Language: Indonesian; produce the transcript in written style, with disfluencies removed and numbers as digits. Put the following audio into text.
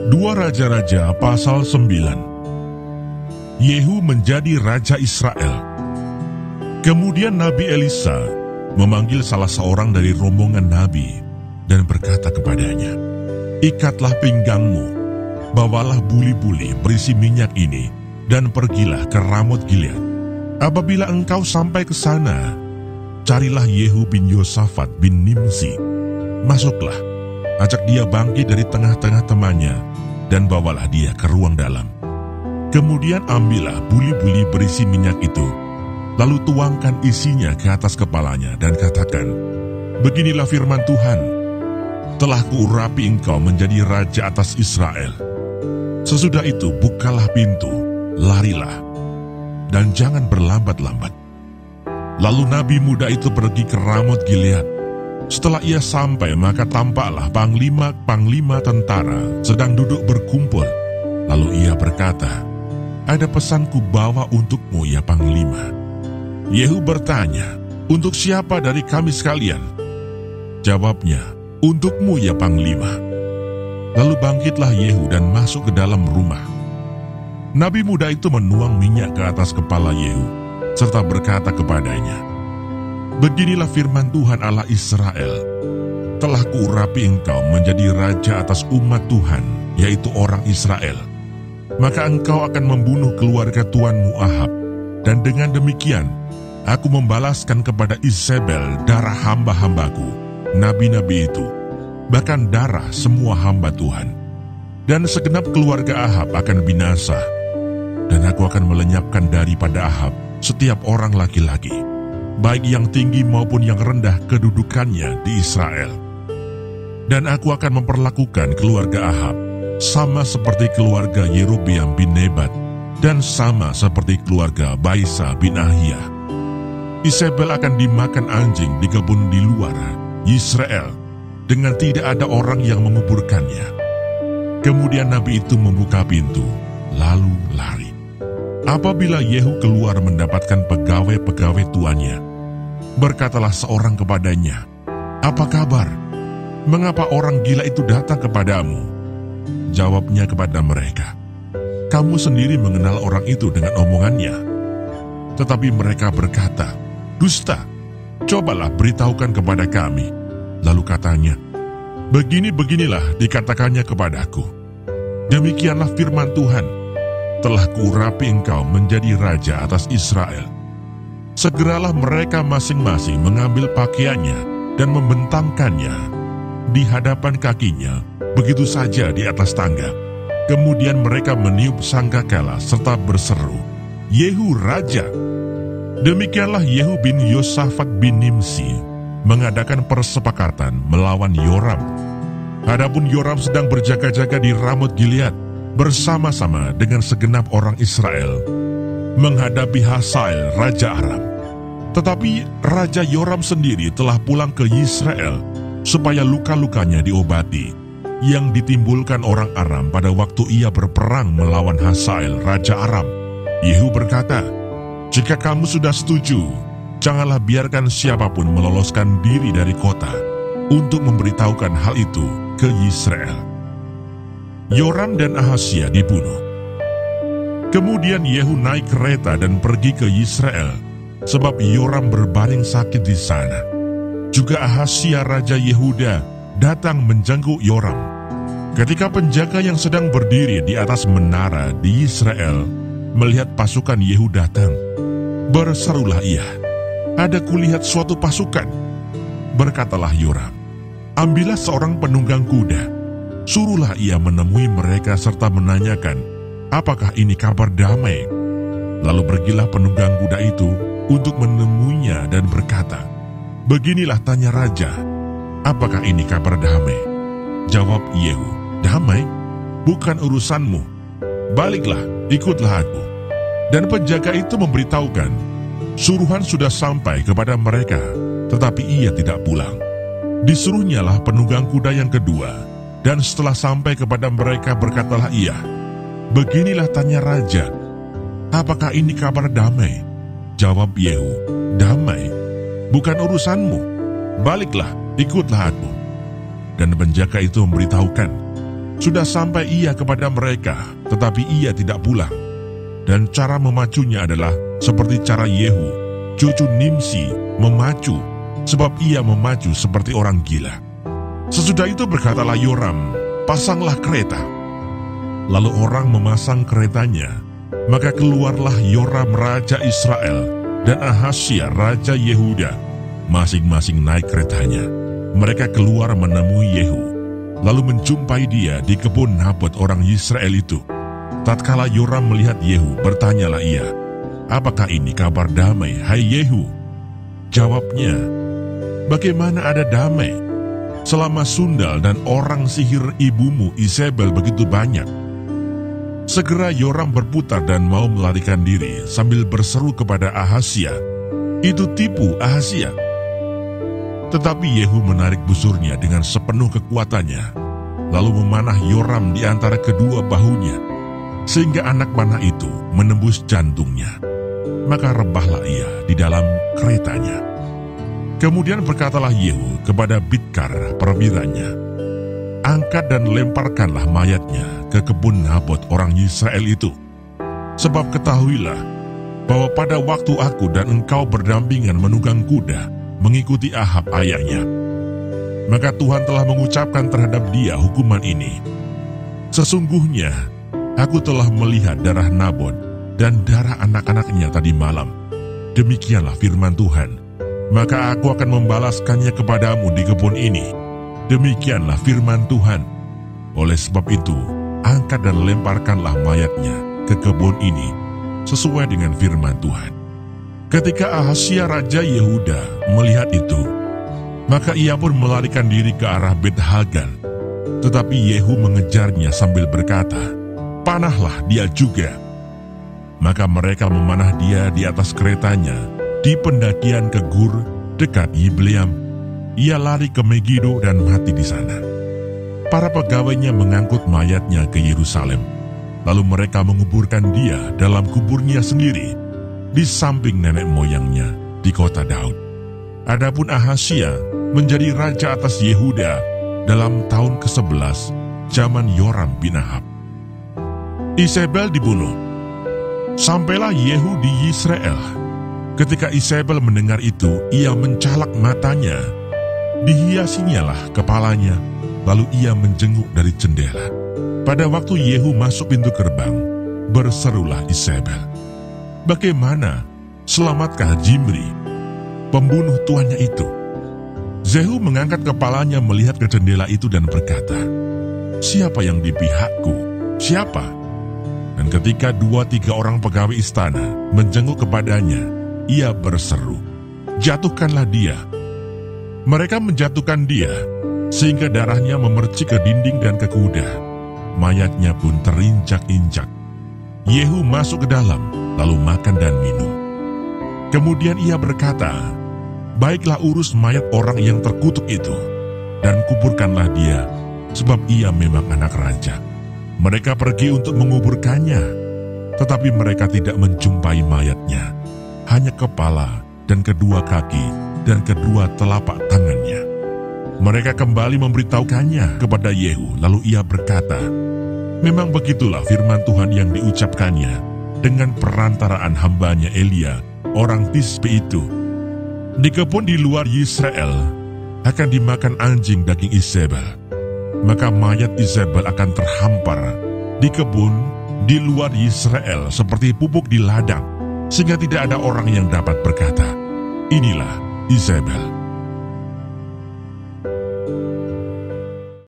2 Raja-Raja pasal 9. Yehu menjadi Raja Israel. Kemudian Nabi Elisa memanggil salah seorang dari rombongan Nabi dan berkata kepadanya, "Ikatlah pinggangmu, bawalah buli-buli berisi minyak ini, dan pergilah ke Ramot Gilead. Apabila engkau sampai ke sana, carilah Yehu bin Yosafat bin Nimsi. Masuklah, ajak dia bangkit dari tengah-tengah temannya, dan bawalah dia ke ruang dalam. Kemudian ambillah buli-buli berisi minyak itu, lalu tuangkan isinya ke atas kepalanya dan katakan, beginilah firman Tuhan, telah kuurapi engkau menjadi raja atas Israel. Sesudah itu bukalah pintu, larilah, dan jangan berlambat-lambat." Lalu nabi muda itu pergi ke Ramot Gilead. Setelah ia sampai, maka tampaklah panglima tentara sedang duduk berkumpul. Lalu ia berkata, "Ada pesan ku bawa untukmu, ya panglima." Yehu bertanya, "Untuk siapa dari kami sekalian?" Jawabnya, "Untukmu, ya panglima." Lalu bangkitlah Yehu dan masuk ke dalam rumah. Nabi muda itu menuang minyak ke atas kepala Yehu, serta berkata kepadanya, "Beginilah firman Tuhan Allah Israel, telah kuurapi engkau menjadi raja atas umat Tuhan, yaitu orang Israel. Maka engkau akan membunuh keluarga tuanmu Ahab, dan dengan demikian aku membalaskan kepada Isabel darah hamba-hambaku, nabi-nabi itu, bahkan darah semua hamba Tuhan. Dan segenap keluarga Ahab akan binasa, dan aku akan melenyapkan daripada Ahab setiap orang laki-laki, baik yang tinggi maupun yang rendah kedudukannya di Israel. Dan aku akan memperlakukan keluarga Ahab sama seperti keluarga Yerobeam bin Nebat, dan sama seperti keluarga Baisa bin Ahia. Isabel akan dimakan anjing di kebun di luar Yisrael, dengan tidak ada orang yang menguburkannya." Kemudian nabi itu membuka pintu, lalu lari. Apabila Yehu keluar mendapatkan pegawai-pegawai tuannya, berkatalah seorang kepadanya, "Apa kabar? Mengapa orang gila itu datang kepadamu?" Jawabnya kepada mereka, "Kamu sendiri mengenal orang itu dengan omongannya." Tetapi mereka berkata, "Dusta, cobalah beritahukan kepada kami." Lalu katanya, "Beginilah dikatakannya kepadaku, demikianlah firman Tuhan, telah kuurapi engkau menjadi raja atas Israel." Segeralah mereka masing-masing mengambil pakaiannya dan membentangkannya di hadapan kakinya, begitu saja di atas tangga. Kemudian mereka meniup sangkakala serta berseru, "Yehu raja!" Demikianlah Yehu bin Yosafat bin Nimsi mengadakan persepakatan melawan Yoram. Adapun Yoram sedang berjaga-jaga di Ramot Gilead bersama-sama dengan segenap orang Israel menghadapi Hazael, Raja Aram. Tetapi Raja Yoram sendiri telah pulang ke Yisrael supaya luka-lukanya diobati yang ditimbulkan orang Aram pada waktu ia berperang melawan Hazael, Raja Aram. Yehu berkata, "Jika kamu sudah setuju, janganlah biarkan siapapun meloloskan diri dari kota untuk memberitahukan hal itu ke Yisrael." Yoram dan Ahazia dibunuh. Kemudian Yehu naik kereta dan pergi ke Yisrael, sebab Yoram berbaring sakit di sana. Juga Ahazia Raja Yehuda datang menjenguk Yoram. Ketika penjaga yang sedang berdiri di atas menara di Yisrael melihat pasukan Yehu datang, berserulah ia, "Ada kulihat suatu pasukan." Berkatalah Yoram, "Ambillah seorang penunggang kuda, suruhlah ia menemui mereka serta menanyakan, apakah ini kabar damai?" Lalu pergilah penunggang kuda itu untuk menemuinya dan berkata, "Beginilah tanya raja, apakah ini kabar damai?" Jawab Yehu, "Damai? Bukan urusanmu. Baliklah, ikutlah aku." Dan penjaga itu memberitahukan, suruhan sudah sampai kepada mereka, tetapi ia tidak pulang. Disuruhnyalah penunggang kuda yang kedua, dan setelah sampai kepada mereka berkatalah ia, "Beginilah tanya raja, apakah ini kabar damai?" Jawab Yehu, "Damai? Bukan urusanmu. Baliklah, ikutlah aku." Dan penjaga itu memberitahukan, Sudah sampai ia kepada mereka, tetapi ia tidak pulang. Dan cara memacunya adalah seperti cara Yehu, cucu Nimsi, memacu, sebab ia memacu seperti orang gila. Sesudah itu berkatalah Yoram, pasanglah kereta. Lalu orang memasang keretanya, maka keluarlah Yoram raja Israel dan Ahasya raja Yehuda, masing-masing naik keretanya. Mereka keluar menemui Yehu, lalu menjumpai dia di kebun Nabot orang Yisrael itu. Tatkala Yoram melihat Yehu, bertanyalah ia, "Apakah ini kabar damai, hai Yehu?" Jawabnya, "Bagaimana ada damai, selama sundal dan orang sihir ibumu Isabel begitu banyak?" Segera Yoram berputar dan mau melarikan diri sambil berseru kepada Ahasya, "Itu tipu, Ahasya." Tetapi Yehu menarik busurnya dengan sepenuh kekuatannya, lalu memanah Yoram di antara kedua bahunya, sehingga anak panah itu menembus jantungnya. Maka rebahlah ia di dalam keretanya. Kemudian berkatalah Yehu kepada Bidkar perwiranya, "Angkat dan lemparkanlah mayatnya ke kebun Nabot orang Yisrael itu. Sebab ketahuilah bahwa pada waktu aku dan engkau berdampingan menunggang kuda mengikuti Ahab ayahnya, maka Tuhan telah mengucapkan terhadap dia hukuman ini. Sesungguhnya aku telah melihat darah Nabot dan darah anak-anaknya tadi malam. Demikianlah firman Tuhan. Maka aku akan membalaskannya kepadamu di kebun ini. Demikianlah firman Tuhan. Oleh sebab itu, angkat dan lemparkanlah mayatnya ke kebun ini, sesuai dengan firman Tuhan." Ketika Ahasya raja Yehuda melihat itu, maka ia pun melarikan diri ke arah Bet-Hagan. Tetapi Yehu mengejarnya sambil berkata, "Panahlah dia juga." Maka mereka memanah dia di atas keretanya di pendakian ke Gur dekat Yibleam. Ia lari ke Megido dan mati di sana. Para pegawainya mengangkut mayatnya ke Yerusalem. Lalu mereka menguburkan dia dalam kuburnya sendiri di samping nenek moyangnya di kota Daud. Adapun Ahasya menjadi raja atas Yehuda dalam tahun ke-11 zaman Yoram bin Ahab. Isabel dibunuh. Sampailah Yehu di Yisrael. Ketika Isabel mendengar itu, ia mencalak matanya, dihiasinyalah kepalanya, lalu ia menjenguk dari jendela. Pada waktu Yehu masuk pintu gerbang, berserulah Isabel, "Bagaimana? Selamatkah Zimri, pembunuh tuannya itu?" Yehu mengangkat kepalanya melihat ke jendela itu dan berkata, "Siapa yang di pihakku? Siapa?" Dan ketika 2-3 orang pegawai istana menjenguk kepadanya, ia berseru, "Jatuhkanlah dia." Mereka menjatuhkan dia, sehingga darahnya memercik ke dinding dan ke kuda. Mayatnya pun terinjak-injak. Yehu masuk ke dalam, lalu makan dan minum. Kemudian ia berkata, "Baiklah urus mayat orang yang terkutuk itu, dan kuburkanlah dia, sebab ia memang anak raja." Mereka pergi untuk menguburkannya, tetapi mereka tidak menjumpai mayatnya, hanya kepala dan kedua kaki dan kedua telapak tangannya. Mereka kembali memberitahukannya kepada Yehu, lalu ia berkata, "Memang begitulah firman Tuhan yang diucapkannya dengan perantaraan hambanya Elia, orang Tisbe itu. Di kebun di luar Yisrael akan dimakan anjing daging Isabel. Maka mayat Isabel akan terhampar di kebun di luar Yisrael seperti pupuk di ladang, sehingga tidak ada orang yang dapat berkata, 'Inilah Isabel.'"